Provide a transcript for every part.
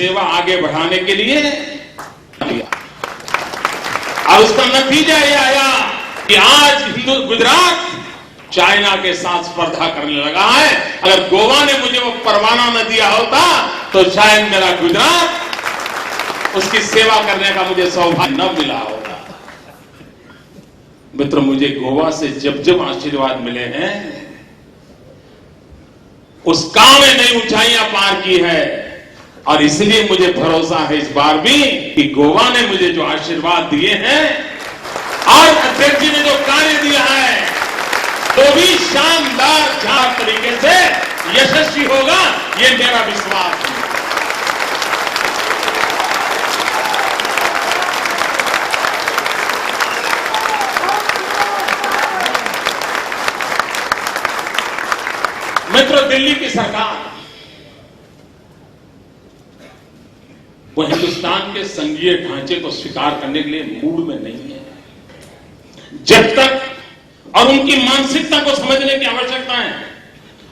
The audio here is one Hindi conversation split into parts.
सेवा आगे बढ़ाने के लिए किया। और उसका नतीजा ये आया कि आज गुजरात चाइना के साथ स्पर्धा करने लगा है। अगर गोवा ने मुझे वो परवाना न दिया होता तो शायद मेरा गुजरात उसकी सेवा करने का मुझे सौभाग्य न मिला होगा। मित्र, मुझे गोवा से जब जब आशीर्वाद मिले हैं उस काम में नई ऊंचाइयां पार की है, और इसलिए मुझे भरोसा है इस बार भी कि गोवा ने मुझे जो आशीर्वाद दिए हैं और अध्यक्ष जी ने जो कार्य दिया है तो भी शानदार तरीके से यशस्वी होगा, ये मेरा विश्वास है। मित्रों, दिल्ली की सरकार वो हिंदुस्तान के संघीय ढांचे को स्वीकार करने के लिए मूड में नहीं है। जब तक और उनकी मानसिकता को समझने की आवश्यकता है,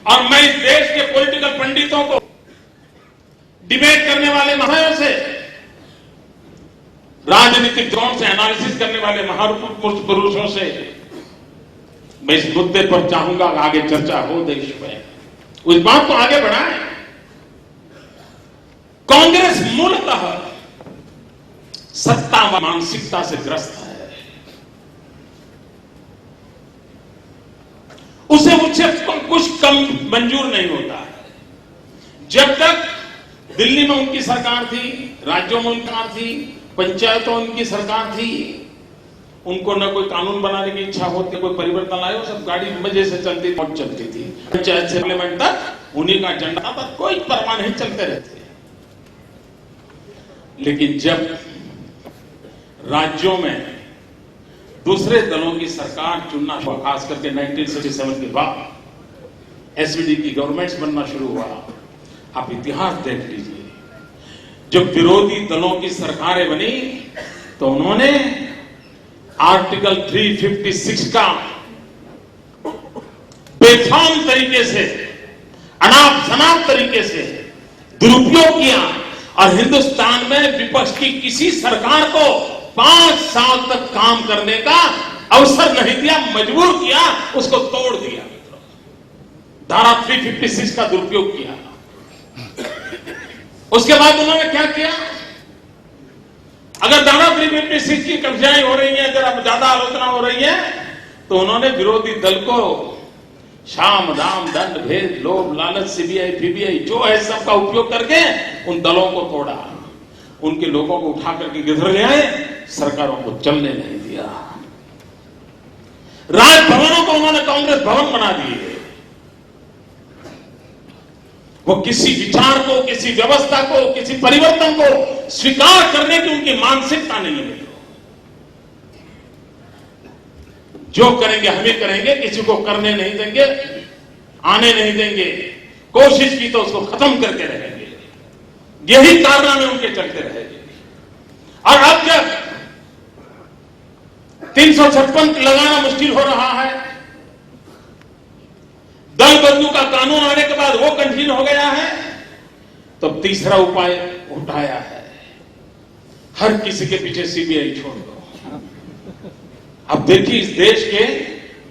और मैं इस देश के पॉलिटिकल पंडितों को, डिबेट करने वाले महाशयों से, राजनीतिक दौर से एनालिसिस करने वाले महापुरुषों से मैं इस मुद्दे पर चाहूंगा आगे चर्चा हो देश में, उस बात को आगे बढ़ाएं। कांग्रेस मूलतः सत्ता व मानसिकता से ग्रस्त है। उसे कुछ कम मंजूर नहीं होता है। जब तक दिल्ली में उनकी सरकार थी, राज्यों में उनकी सरकार थी, पंचायतों में उनकी सरकार थी, उनको न कोई कानून बनाने की इच्छा होती, कोई परिवर्तन आए, सब गाड़ी मजे से चलती थी। पंचायत से पार्लियामेंट तक उन्हीं का झंडा था, पर कोई परवाह नहीं, चलते रहते। लेकिन जब राज्यों में दूसरे दलों की सरकार चुनना हुआ, खास करके 1967 के बाद एसपीडी की गवर्नमेंट्स बनना शुरू हुआ, आप इतिहास देख लीजिए। जब विरोधी दलों की सरकारें बनी तो उन्होंने आर्टिकल 356 का बेफाम तरीके से, अनाप शनाप तरीके से दुरुपयोग किया, और हिंदुस्तान में विपक्ष की किसी सरकार को 5 साल तक काम करने का अवसर नहीं दिया, मजबूर किया, उसको तोड़ दिया। धारा 356 का दुरुपयोग किया। उसके बाद उन्होंने क्या किया? अगर धारा 356 की कब्जाएं हो रही हैं, जरा ज्यादा आलोचना हो रही है, तो उन्होंने विरोधी दल को शाम दाम दंड भेद लोभ लालच सीबीआई पीबीआई जो है सबका उपयोग करके उन दलों को तोड़ा, उनके लोगों को उठा करके किधर ले आए, सरकारों को चलने नहीं दिया। राजभवनों को उन्होंने कांग्रेस भवन बना दिए। वो किसी विचार को, किसी व्यवस्था को, किसी परिवर्तन को स्वीकार करने की उनकी मानसिकता नहीं है। जो करेंगे हमें करेंगे, किसी को करने नहीं देंगे, आने नहीं देंगे, कोशिश की तो उसको खत्म करके रहेंगे, यही कारनामे उनके चलते रहेंगे। और अब जब 356 लगाना मुश्किल हो रहा है, दल बंधु का कानून आने के बाद वो कंटिन्यू हो गया है, तो तीसरा उपाय उठाया है, हर किसी के पीछे सीबीआई छोड़ दो। अब देखिए, इस देश के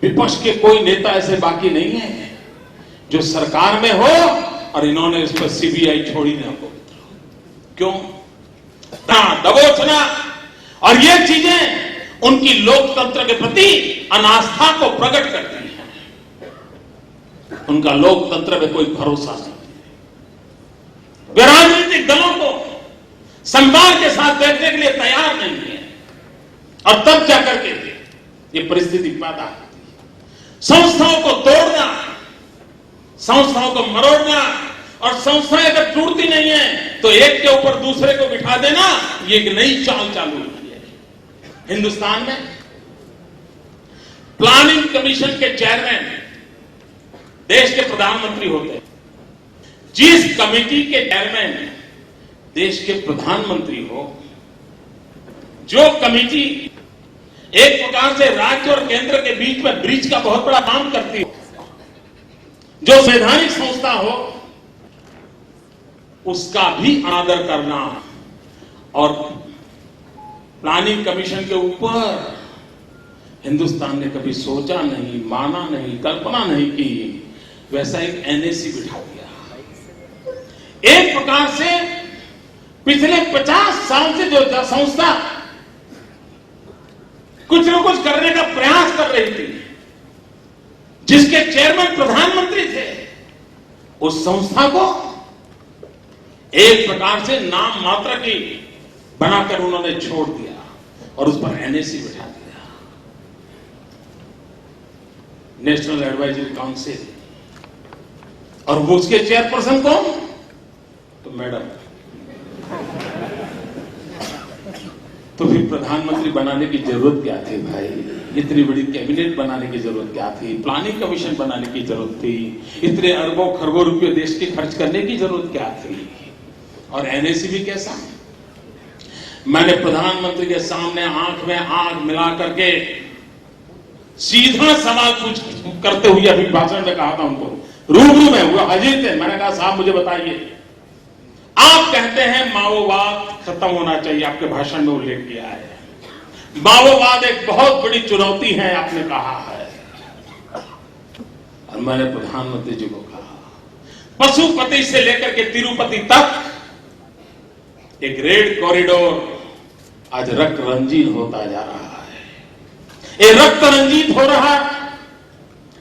विपक्ष के कोई नेता ऐसे बाकी नहीं है जो सरकार में हो और इन्होंने इस पर सीबीआई छोड़ी ना हो। क्यों? दबोचना और ये चीजें उनकी लोकतंत्र के प्रति अनास्था को प्रकट करती हैं। उनका लोकतंत्र में कोई भरोसा नहीं है। वे राजनीतिक दलों को सम्मान के साथ देखने के लिए तैयार नहीं है, और तब जाकर के ये परिस्थिति पैदा होती है। संस्थाओं को तोड़ना, संस्थाओं को मरोड़ना, और संस्थाएं अगर टूटती नहीं है तो एक के ऊपर दूसरे को बिठा देना, ये एक नई चाल चालू हुई है हिंदुस्तान में। प्लानिंग कमीशन के चेयरमैन देश के प्रधानमंत्री होते हैं। जिस कमेटी के चेयरमैन देश के प्रधानमंत्री हो, जो कमेटी एक प्रकार से राज्य और केंद्र के बीच में ब्रिज का बहुत बड़ा काम करती हो, जो संवैधानिक संस्था हो, उसका भी अनादर करना और प्लानिंग कमीशन के ऊपर हिंदुस्तान ने कभी सोचा नहीं, माना नहीं, कल्पना नहीं की, वैसा एक एनएसी बिठा दिया। एक प्रकार से पिछले 50 साल से जो संस्था कुछ न कुछ करने का प्रयास कर रही थी, जिसके चेयरमैन प्रधानमंत्री थे, उस संस्था को एक प्रकार से नाम मात्र की बनाकर उन्होंने छोड़ दिया और उस पर एनएसी बिठा दिया, नेशनल एडवाइजरी काउंसिल। और वो उसके चेयरपर्सन कौन? तो मैडम। तो फिर प्रधानमंत्री बनाने की जरूरत क्या थी भाई? इतनी बड़ी कैबिनेट बनाने की जरूरत क्या थी? प्लानिंग कमीशन बनाने की जरूरत थी? इतने अरबों खरबों रुपए देश के खर्च करने की जरूरत क्या थी? और एनएसी भी कैसा? मैंने प्रधानमंत्री के सामने आंख में आंख मिला करके सीधा सवाल पूछ करते हुए अभी भाषण में कहा था उनको, रूबरू में हुआ, हाजिर थे। मैंने कहा साहब मुझे बताइए, आप कहते हैं माओवाद खत्म होना चाहिए, आपके भाषण में उल्लेख किया है, माओवाद एक बहुत बड़ी चुनौती है आपने कहा है। और मैंने प्रधानमंत्री जी को कहा, पशुपति से लेकर के तिरुपति तक एक रेड कॉरिडोर आज रक्त रंजीत होता जा रहा है। ये रक्त रंजीत हो रहा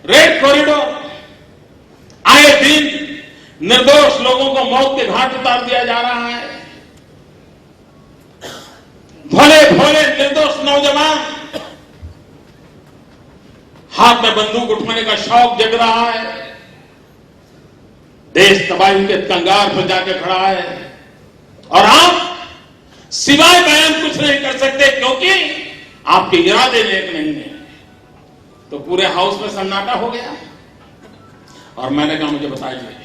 रेड कॉरिडोर, आए दिन निर्दोष लोगों को मौत के घाट उतार दिया जा रहा है। भोले भोले निर्दोष नौजवान हाथ में बंदूक उठाने का शौक जग रहा है, देश तबाही के कंगार पर जाके खड़ा है, और आप सिवाय बयान कुछ नहीं कर सकते क्योंकि आपके इरादे नेक नहीं है। तो पूरे हाउस में सन्नाटा हो गया। और मैंने कहा मुझे बताइए,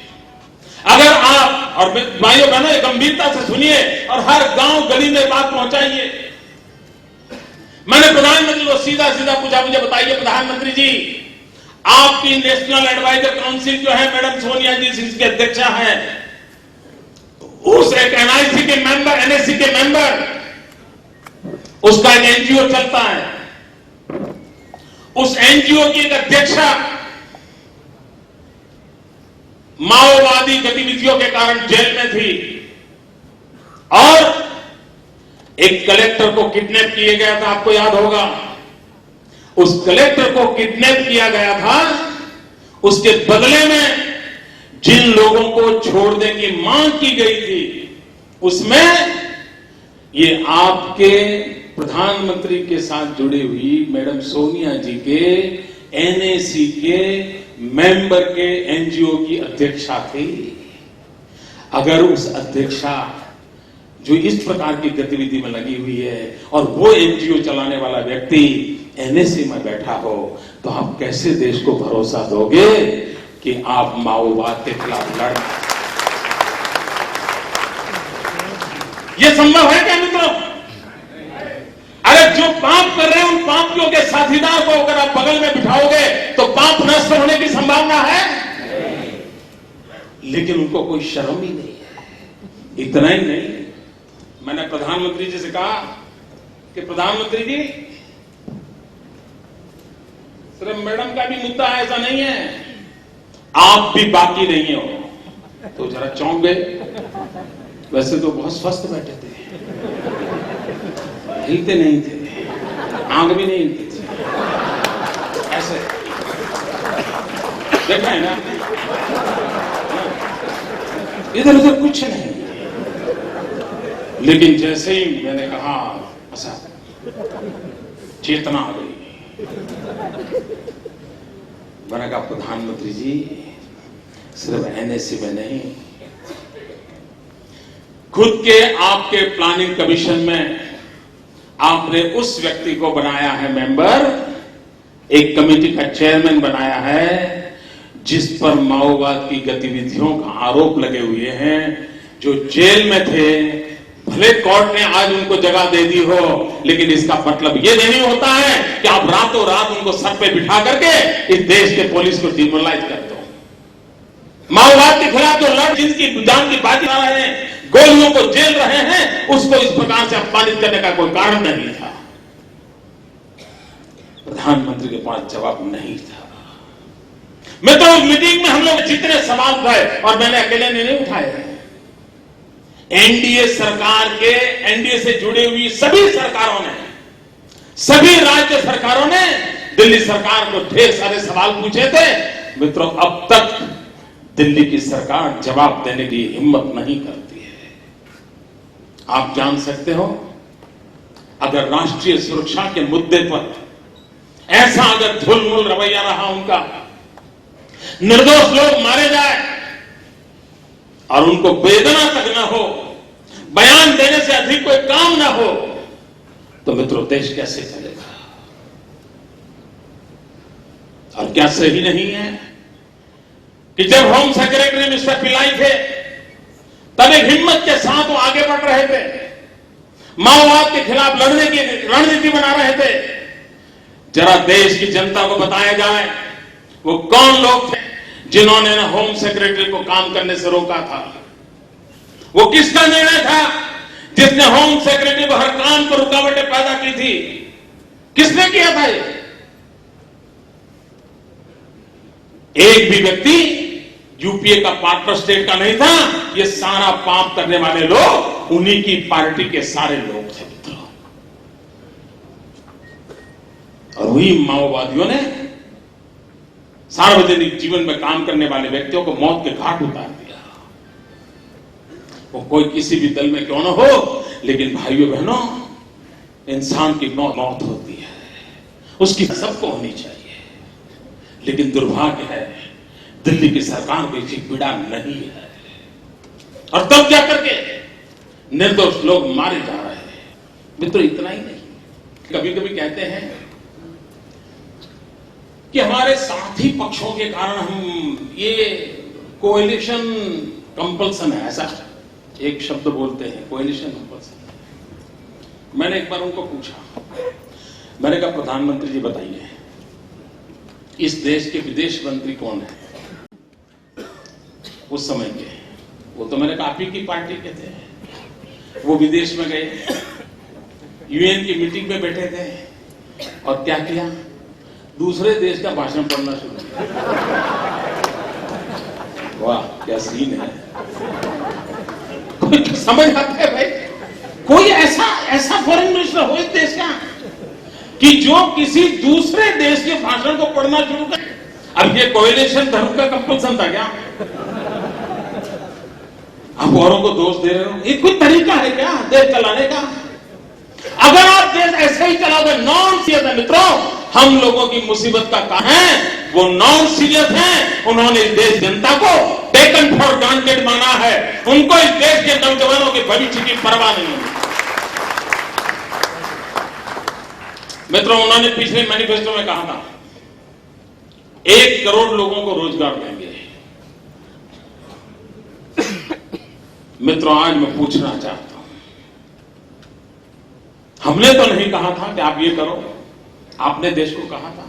अगर आप, और भाइयों बहनों गंभीरता से सुनिए और हर गांव गली में बात पहुंचाइए। मैंने प्रधानमंत्री को सीधा सीधा पूछा, मुझे बताइए प्रधानमंत्री जी, आपकी नेशनल एडवाइजर काउंसिल जो है मैडम सोनिया जी जिसकी अध्यक्षा है, उस एक एनआईसी के मेंबर, एनएससी के मेंबर, उसका एक एनजीओ चलता है, उस एनजीओ की एक अध्यक्षा माओवादी गतिविधियों के कारण जेल में थी, और एक कलेक्टर को किडनैप किया गया था, आपको याद होगा। उस कलेक्टर को किडनैप किया गया था, उसके बदले में जिन लोगों को छोड़ने की मांग की गई थी, उसमें ये आपके प्रधानमंत्री के साथ जुड़ी हुई मैडम सोनिया जी के एनएसी के मेंबर के एनजीओ की अध्यक्षा थी। अगर उस अध्यक्षा जो इस प्रकार की गतिविधि में लगी हुई है और वो एनजीओ चलाने वाला व्यक्ति एनएसी में बैठा हो, तो आप कैसे देश को भरोसा दोगे कि आप माओवाद के खिलाफ लड़? यह संभव है क्या मित्रों? अरे जो पाप कर रहे हैं उन पापियों के साथीदार को अगर आप बगल में बिठाओगे तो पाप नष्ट होने की संभावना है, लेकिन उनको कोई शर्म ही नहीं है। इतना ही नहीं, मैंने प्रधानमंत्री जी से कहा कि प्रधानमंत्री जी, सिर्फ मैडम का भी मुद्दा है ऐसा नहीं है, आप भी बाकी नहीं हो। तो जरा चौंक गए। वैसे तो बहुत स्वस्थ बैठे थे, हिलते नहीं थे, आंख भी नहीं हिलती थी, ऐसे देखा है ना, इधर उधर कुछ नहीं। लेकिन जैसे ही मैंने कहा, ऐसा चेतना आ गई। मैंने कहा प्रधानमंत्री जी, सिर्फ एनएसी में नहीं, खुद के आपके प्लानिंग कमीशन में आपने उस व्यक्ति को बनाया है मेंबर, एक कमेटी का चेयरमैन बनाया है जिस पर माओवाद की गतिविधियों का आरोप लगे हुए हैं, जो जेल में थे। भले कोर्ट ने आज उनको जगह दे दी हो, लेकिन इसका मतलब यह नहीं होता है कि आप रातों रात उनको सर पे बिठा करके इस देश के पुलिस को डिमोरलाइज कर दो। माओवाद के खिलाफ जो लड़ जिनकी जान की बाजी आ रहे हैं, गोलियों को जेल रहे हैं, उसको इस प्रकार से अपमानित करने का कोई कारण नहीं था। प्रधानमंत्री के पास जवाब नहीं था। मैं तो उस मीटिंग में हम लोग जितने सवाल उठाए, और मैंने अकेले ने नहीं उठाए, एनडीए सरकार के, एनडीए से जुड़ी हुई सभी सरकारों ने, सभी राज्य सरकारों ने दिल्ली सरकार को ढेर सारे सवाल पूछे थे। मित्रों, अब तक दिल्ली की सरकार जवाब देने की हिम्मत नहीं करती है। आप जान सकते हो, अगर राष्ट्रीय सुरक्षा के मुद्दे पर ऐसा अगर धुलमुल रवैया रहा उनका, निर्दोष लोग मारे जाए और उनको वेदना तक न हो, बयान देने से अधिक कोई काम न हो, तो मित्रों देश कैसे चलेगा? और क्या सही नहीं है कि जब होम सेक्रेटरी मिस्टर पिल्लाई थे, तब एक हिम्मत के साथ वो आगे बढ़ रहे थे, माओवाद के खिलाफ लड़ने की रणनीति बना रहे थे। जरा देश की जनता को बताया जाए वो कौन लोग थे जिन्होंने होम सेक्रेटरी को काम करने से रोका था। वो किसका निर्णय था जिसने होम सेक्रेटरी को हर काम पर रुकावटें पैदा की थी? किसने किया था ये? एक भी व्यक्ति यूपीए का पार्टनर स्टेट का नहीं था। ये सारा पाप करने वाले लोग उन्हीं की पार्टी के सारे लोग थे मित्रों। और वही माओवादियों ने सार्वजनिक जीवन में काम करने वाले व्यक्तियों को मौत के घाट उतार दिया। वो कोई किसी भी दल में क्यों न हो, लेकिन भाइयों बहनों, इंसान की मौत होती है, उसकी सबको होनी चाहिए। लेकिन दुर्भाग्य है दिल्ली की सरकार को इसकी पीड़ा नहीं है, और तब क्या करके निर्दोष लोग मारे जा रहे हैं। मित्रों, इतना ही नहीं, कभी कभी कहते हैं कि हमारे साथी पक्षों के कारण हम ये कोएलिशन कंपल्सन है, ऐसा एक शब्द बोलते हैं, कोएलिशन कंपल्सन। मैंने एक बार उनको पूछा, मैंने कहा प्रधानमंत्री जी बताइए, इस देश के विदेश मंत्री कौन है उस समय के? वो तो मैंने कहा आप ही की पार्टी के थे। वो विदेश में गए, यूएन की मीटिंग में बैठे थे, और क्या किया? दूसरे देश का भाषण पढ़ना शुरू किया। वाह, क्या सीन है! कोई समझ आता है भाई? कोई ऐसा फॉरेन मिनिस्टर हो इस देश का कि जो किसी दूसरे देश के भाषण को पढ़ना शुरू करे? अब ये कोएलिशन धर्म का कंपल्सन था क्या? आप औरों को दोष दे रहे हो? ये कोई तरीका है क्या देश चलाने का? अगर आप देश ऐसे ही चलाओगे, नॉन सीरियस है मित्रों। हम लोगों की मुसीबत का कारण है वो नॉन सीरियस हैं। उन्होंने इस देश जनता को टेकन फॉर ग्रांटेड माना है। उनको इस देश के नौजवानों के भविष्य की परवाह नहीं है। मित्रों, उन्होंने पिछले मैनिफेस्टो में कहा था 1 करोड़ लोगों को रोजगार देंगे। मित्रों, आज मैं पूछना चाहता हूं, हमने तो नहीं कहा था कि आप ये करो, आपने देश को कहा था,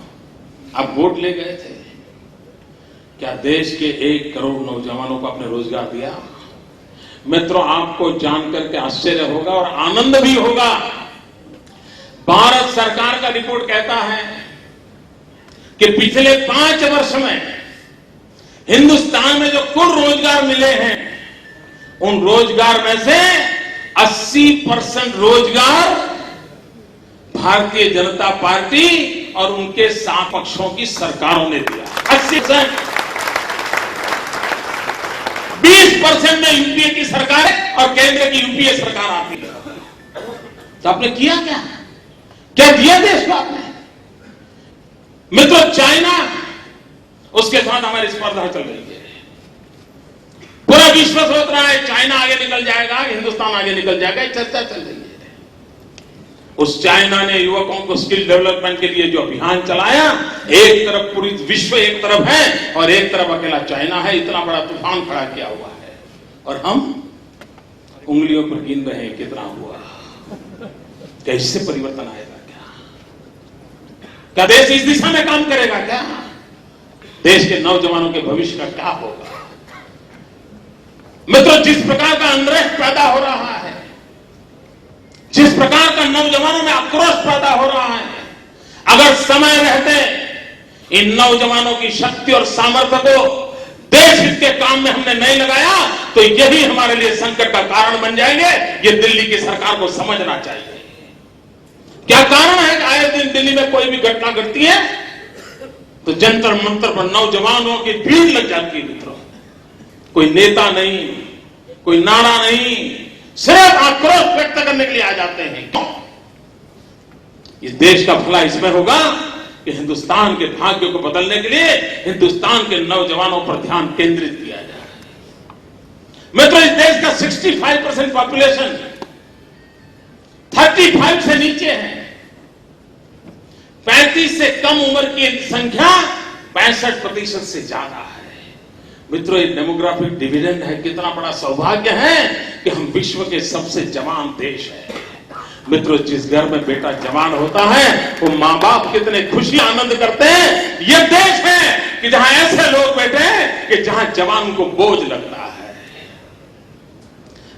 आप वोट ले गए थे। क्या देश के 1 करोड़ नौजवानों को आपने रोजगार दिया? मित्रों, आपको जानकर के आश्चर्य होगा और आनंद भी होगा। भारत सरकार का रिपोर्ट कहता है कि पिछले 5 वर्ष में हिंदुस्तान में जो कुल रोजगार मिले हैं, उन रोजगार में से 80% रोजगार भारतीय जनता पार्टी और उनके साथ पक्षों की सरकारों ने दिया। 80%। 20% में यूपीए की सरकार है और केंद्र की यूपीए सरकार आती है। तो आपने किया क्या? क्या दिया देश को आपने? मित्रों, चाइना, उसके साथ हमारी स्पर्धा चल रही है। पूरा विश्व सोच रहा है चाइना आगे निकल जाएगा, हिंदुस्तान आगे निकल जाएगा, ये चर्चा चल रही है। उस चाइना ने युवकों को स्किल डेवलपमेंट के लिए जो अभियान चलाया, एक तरफ पूरी विश्व एक तरफ है और एक तरफ अकेला चाइना है। इतना बड़ा तूफान खड़ा किया हुआ है और हम उंगलियों पर गिन रहे हैं कितना हुआ। क्या इससे परिवर्तन आएगा? क्या देश इस दिशा में काम करेगा? क्या देश के नौजवानों के भविष्य का क्या होगा? मित्रों, जिस प्रकार का अनरेस्ट पैदा हो रहा है, जिस प्रकार का नौजवानों में आक्रोश पैदा हो रहा है, अगर समय रहते इन नौजवानों की शक्ति और सामर्थ्य को देश हित के काम में हमने नहीं लगाया तो यही हमारे लिए संकट का कारण बन जाएंगे। ये दिल्ली की सरकार को समझना चाहिए। क्या कारण है कि आए दिन दिल्ली में कोई भी घटना घटती है तो जंतर मंतर पर नौजवानों की भीड़ लग जाती है। मित्रों, कोई नेता नहीं, कोई नारा नहीं, सिर्फ आक्रोश व्यक्त करने के लिए आ जाते हैं। क्यों? इस देश का भला इसमें होगा कि हिंदुस्तान के भाग्य को बदलने के लिए हिंदुस्तान के नौजवानों पर ध्यान केंद्रित किया जाए। मित्रों, इस देश का 65% पॉपुलेशन 35 से नीचे है। 35 से कम उम्र की संख्या 65% से ज्यादा है। मित्रों, ये डेमोग्राफिक डिविडेंड है। कितना बड़ा सौभाग्य है कि हम विश्व के सबसे जवान देश है। मित्रों, जिस घर में बेटा जवान होता है वो मां बाप कितने खुशी आनंद करते हैं। यह देश है कि जहां ऐसे लोग बैठे हैं कि जहां जवान को बोझ लगता है।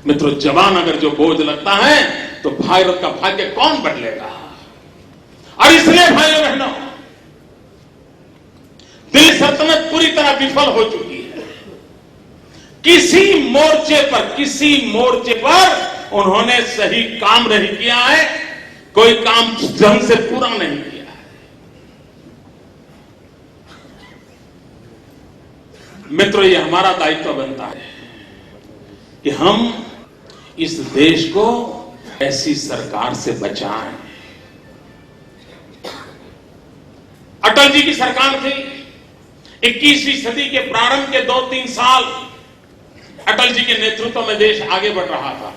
मित्रों, जवान अगर जो बोझ लगता है तो भारत का भाग्य कौन बदलेगा। और इसलिए भाइयों बहनों, दिल्ली सल्तनत पूरी तरह विफल हो चुकी है। किसी मोर्चे पर उन्होंने सही काम नहीं किया है, कोई काम ढंग से पूरा नहीं किया है। मित्रों, ये हमारा दायित्व बनता है कि हम इस देश को ऐसी सरकार से बचाएं। अटल जी की सरकार थी। 21वीं सदी के प्रारंभ के 2-3 साल अटल जी के नेतृत्व में देश आगे बढ़ रहा था।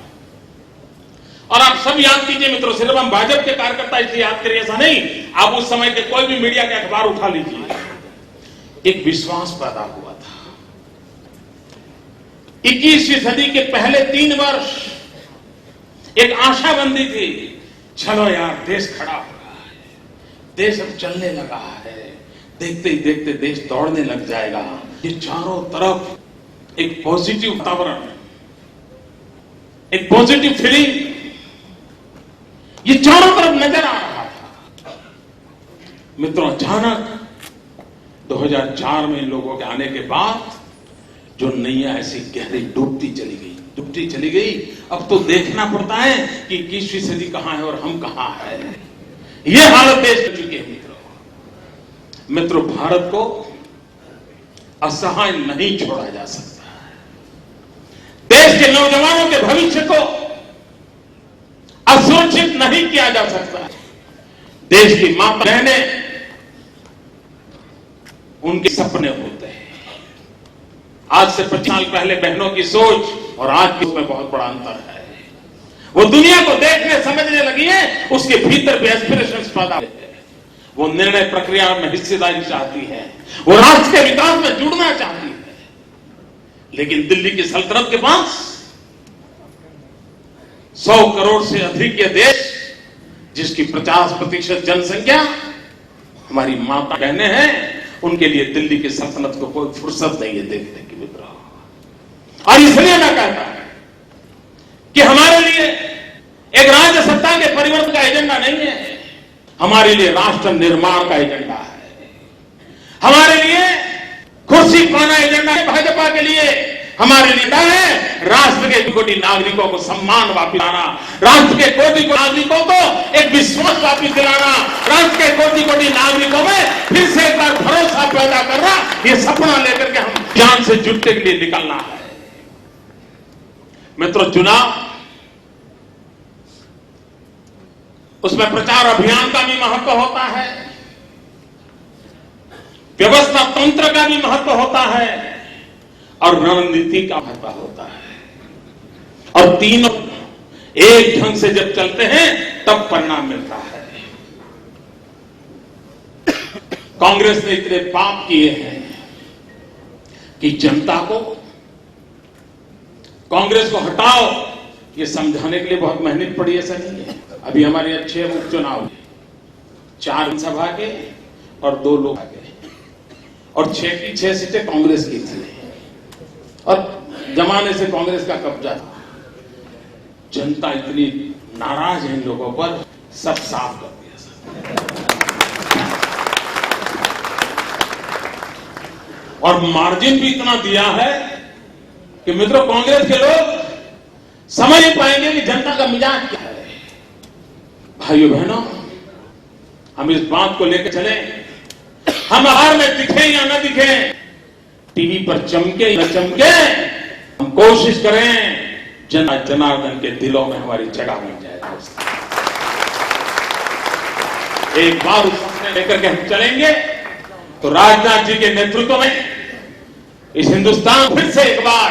और आप सब याद कीजिए मित्रों, सिर्फ हम भाजपा के कार्यकर्ता इसलिए याद करिए ऐसा नहीं, आप उस समय के कोई भी मीडिया के अखबार उठा लीजिए। एक विश्वास पैदा हुआ था। 21वीं सदी के पहले 3 वर्ष एक आशा बंदी थी। चलो यार, देश खड़ा हो रहा है, देश अब चलने लगा है, देखते ही देखते देश दौड़ने लग जाएगा। ये चारों तरफ एक पॉजिटिव वातावरण, एक पॉजिटिव फीलिंग ये चारों तरफ नजर आ रहा था। मित्रों, अचानक 2004 में इन लोगों के आने के बाद जो नैया ऐसी गहरी डूबती चली गई। अब तो देखना पड़ता है कि 21वीं सदी कहां है और हम कहां हैं। यह हालत देश में चुकी है। मित्रों, भारत को असहाय नहीं छोड़ा जा सकता। देश के नौजवानों के भविष्य को असुरक्षित नहीं किया जा सकता। देश की माता बहनें, उनके सपने होते हैं। आज से 25 साल पहले बहनों की सोच और आज की उसमें बहुत बड़ा अंतर है। वो दुनिया को देखने समझने लगी है, उसके भीतर भी एस्पिरेशंस पैदा होते हैं। वो निर्णय प्रक्रिया में हिस्सेदारी चाहती है, वो राष्ट्र के विकास में जुड़ना चाहती है। लेकिन दिल्ली की सल्तनत के पास 100 करोड़ से अधिक ये देश, जिसकी 50% जनसंख्या हमारी माता बहनें हैं, उनके लिए दिल्ली की सल्तनत को कोई फुर्सत नहीं है देखने की। मित्रों, और इसलिए मैं कहता हूं कि हमारे लिए एक राज्य सत्ता के परिवर्तन का एजेंडा नहीं है, हमारे लिए राष्ट्र निर्माण का एजेंडा है। हमारे लिए कुर्सी पाना एजेंडा है। भाजपा के लिए हमारे नेता है राष्ट्र के कोटि नागरिकों को सम्मान वापस लाना, राष्ट्र के कोटि नागरिकों को एक विश्वास वापस दिलाना, राष्ट्र के कोटि नागरिकों में फिर से एक बार भरोसा पैदा करना, ये सपना लेकर के हम जान से जुटने के लिए निकलना है। मित्रों, चुनाव, उसमें प्रचार अभियान का भी महत्व होता है, व्यवस्था तंत्र का भी महत्व होता है और रणनीति का महत्व होता है। और तीनों एक ढंग से जब चलते हैं तब परिणाम मिलता है। कांग्रेस ने इतने पाप किए हैं कि जनता को कांग्रेस को हटाओ ये समझाने के लिए बहुत मेहनत पड़ी। ऐसा नहीं है। अभी हमारे 6 उपचुनाव, 4 विधानसभा के और 2 लोकसभा के, और 6 की 6 सीटें कांग्रेस की थी। और जमाने से कांग्रेस का कब्जा था। जनता इतनी नाराज है इन लोगों पर, सब साफ कर दिया सब। और मार्जिन भी इतना दिया है कि मित्रों कांग्रेस के लोग समझ नहीं पाएंगे कि जनता का मिजाज क्या है। भाइयों बहनों, हम इस बात को लेकर चले, हम बाहर में दिखे या न दिखे, टीवी पर चमके या न चमके, हम कोशिश करें जनार्दन के दिलों में हमारी जगह बन जाए। एक बार उस सपने लेकर के हम चलेंगे तो राजनाथ जी के नेतृत्व में इस हिंदुस्तान फिर से एक बार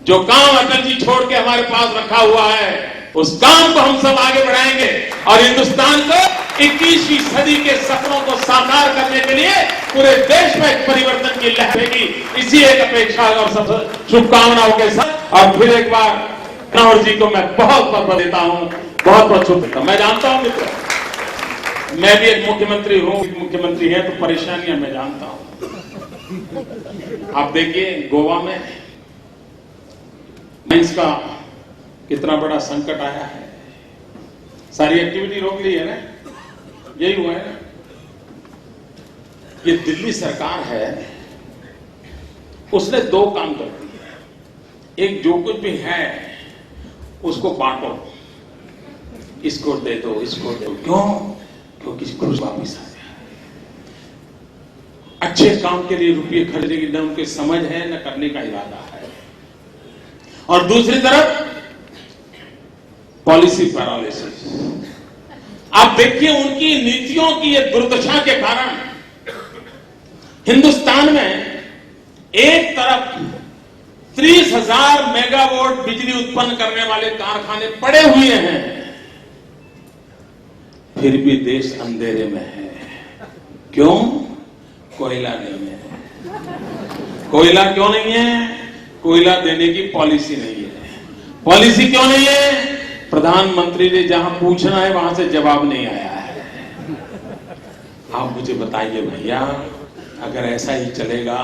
जो काम अटल जी छोड़ के हमारे पास रखा हुआ है, उस काम को हम सब आगे बढ़ाएंगे और हिंदुस्तान को 21वीं सदी के सपनों को साकार करने के लिए पूरे देश में एक परिवर्तन की लहर रहेगी। इसी एक अपेक्षा और सब शुभकामनाओं के साथ और फिर एक बार राहुल जी को मैं बहुत बहुत देता हूं, बहुत बहुत शुभकामनाएं। मैं जानता हूं मित्र, मैं भी एक मुख्यमंत्री हूं, मुख्यमंत्री है तो परेशानियां मैं जानता हूं। आप देखिए गोवा में माइंस का कितना बड़ा संकट आया है, सारी एक्टिविटी रोक ली है ना, यही हुआ है ना। ये दिल्ली सरकार है, उसने दो काम कर दिए। एक, जो कुछ भी है उसको बांटो, इसको दे दो, इसको दो। क्यों? क्योंकि घुस वापिस आ जाए। अच्छे काम के लिए रुपये खर्चने की न उनकी समझ है न करने का इरादा है। और दूसरी तरफ पॉलिसी पैरालिसिस। आप देखिए उनकी नीतियों की ये दुर्दशा के कारण हिंदुस्तान में एक तरफ 30,000 मेगावाट बिजली उत्पन्न करने वाले कारखाने पड़े हुए हैं, फिर भी देश अंधेरे में है। क्यों? कोयला नहीं है। कोयला क्यों नहीं है? कोयला देने की पॉलिसी नहीं है। पॉलिसी क्यों नहीं है? प्रधानमंत्री ने जहां पूछना है वहां से जवाब नहीं आया है। आप मुझे बताइए भैया, अगर ऐसा ही चलेगा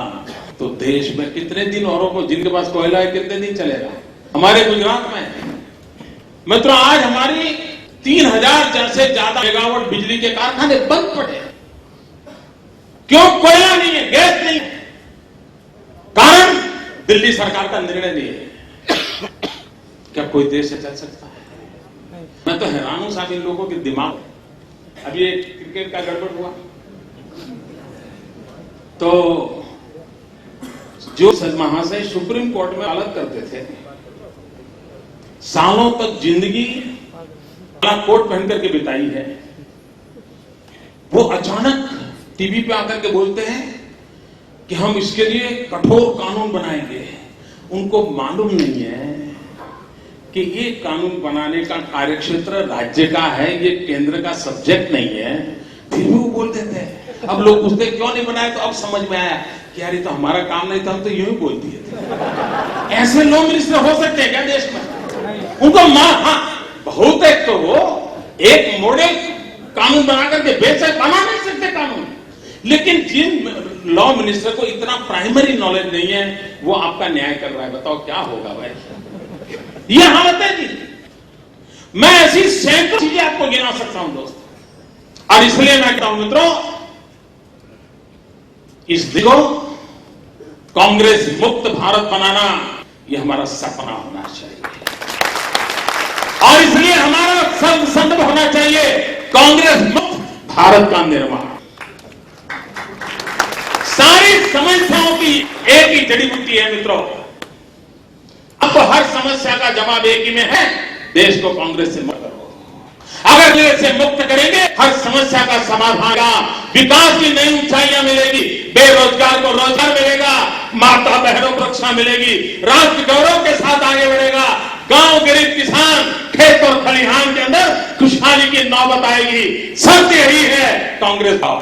तो देश में कितने दिन औरों को जिनके पास कोयला है कितने दिन चलेगा? हमारे गुजरात में मित्रों आज हमारी 3,000 जैसे ज्यादा मेगावाट बिजली के कारखाने बंद पड़े। क्यों? कोयला नहीं है, गैस नहीं है। कारण दिल्ली सरकार का निर्णय नहीं है। क्या कोई देश से चल सकता है? मैं तो हैरान हूं साहब इन लोगों के दिमाग। अब ये क्रिकेट का गड़बड़ हुआ तो जो महाशय सुप्रीम कोर्ट में अदालत करते थे, सालों तक जिंदगी कोट पहन करके बिताई है, वो अचानक टीवी पे आकर के बोलते हैं कि हम इसके लिए कठोर कानून बनाएंगे। उनको मालूम नहीं है कि ये कानून बनाने का कार्यक्षेत्र राज्य का है, ये केंद्र का सब्जेक्ट नहीं है, फिर भी वो बोल देते हैं। अब लोग पूछते क्यों नहीं बनाए, तो अब समझ में आया कि यार ये तो हमारा काम नहीं था, हम तो यूं ही बोल दिए थे। ऐसे लॉ मिनिस्टर हो सकते हैं क्या देश में? उनको बहुत एक तो वो एक मॉडल कानून बना करके बेशक बना नहीं सकते कानून, लेकिन जिन लॉ मिनिस्टर को इतना प्राइमरी नॉलेज नहीं है वो आपका न्याय कर रहा है, बताओ क्या होगा भाई? ये हालत है जी। मैं ऐसी सैकड़ों चीजें आपको गिना सकता हूं दोस्त, और इसलिए मैं कहता हूं मित्रों, इस दिनों कांग्रेस मुक्त भारत बनाना यह हमारा सपना होना चाहिए, और इसलिए हमारा संकल्प होना चाहिए कांग्रेस मुक्त भारत का निर्माण। सारी समस्याओं की एक ही जड़ी बूटी है मित्रों। अब हर समस्या का जवाब एक ही में है, देश को कांग्रेस से मुक्त करो। अगर देश से मुक्त करेंगे हर समस्या का समाधान का, विकास की नई ऊंचाइयां मिलेगी, बेरोजगार को रोजगार मिलेगा, माता बहनों को रक्षा मिलेगी, राष्ट्र गौरव के साथ आगे बढ़ेगा, गांव गरीब किसान खेत और खलिहान के अंदर खुशहाली की नौबत आएगी। शर्त यही है कांग्रेस का।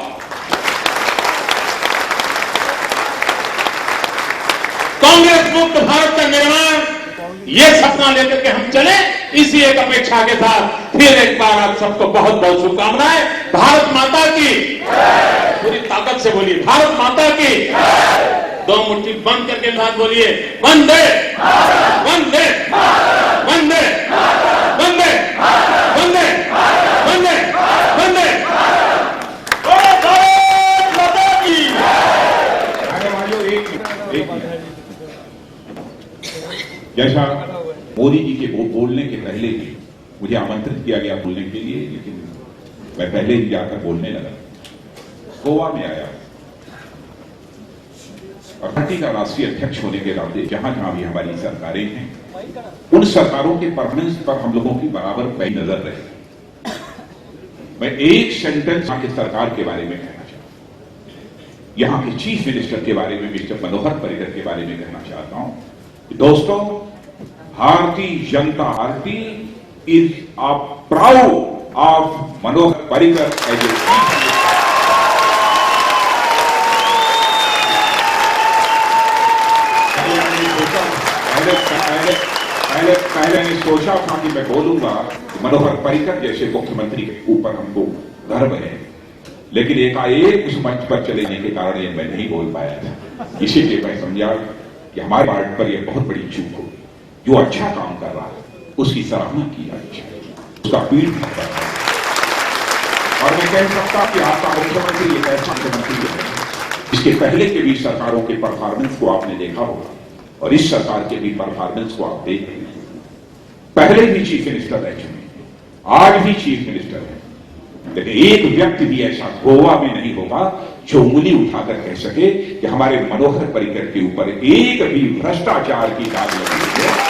कांग्रेस मुक्त भारत का निर्माण, ये सपना लेकर के हम चले, इसी एक अपेक्षा के साथ फिर एक बार आप सबको बहुत बहुत शुभकामनाएं। भारत माता की पूरी ताकत से बोलिए, भारत माता की। दो मुट्ठी बंद करके साथ बोलिए वंदे वंदे वंदे वंदे वंदे वंदे वंदे। जैसा मोदी जी के बोलने के पहले ही मुझे आमंत्रित किया गया बोलने के लिए, लेकिन मैं पहले ही जाकर बोलने लगा। गोवा में आया और पार्टी का राष्ट्रीय अध्यक्ष होने के नाते जहां जहां भी हमारी सरकारें हैं, उन सरकारों के परफॉर्मेंस पर हम लोगों की बराबर पैनी नजर रहे। मैं एक सेंटेंस यहां की सरकार के बारे में कहना चाहता हूं, यहां के चीफ मिनिस्टर के बारे में, मिस्टर मनोहर पर्रिकर के बारे में कहना चाहता हूं। दोस्तों, Bharatiya Janata Party is proud of Manohar Parrikar as a पहले मैंने सोचा था कि मैं बोलूंगा मनोहर पर्रिकर जैसे मुख्यमंत्री के ऊपर हमको गर्व है, लेकिन एकाएक उस मंच पर चले जाने के कारण ये मैं नहीं बोल पाया था। इसीलिए मैं समझा कि हमारे पार्टी पर यह बहुत बड़ी चूक होगी। जो अच्छा काम कर रहा है उसकी सराहना की जानी चाहिए, उसका पीठ करना है। और मैं कह सकता कि आपका मुख्यमंत्री एक ऐसा मुख्यमंत्री है इसके पहले के भी सरकारों के परफॉर्मेंस को आपने देखा होगा और इस सरकार के भी परफॉर्मेंस को आप देख रहे हैं। पहले भी चीफ मिनिस्टर रह चुके, आज भी चीफ मिनिस्टर है, लेकिन एक व्यक्ति भी ऐसा गोवा में नहीं होगा जो उंगली उठाकर कह सके कि हमारे मनोहर पर्रिकर के ऊपर एक भी भ्रष्टाचार की दाग लगी है।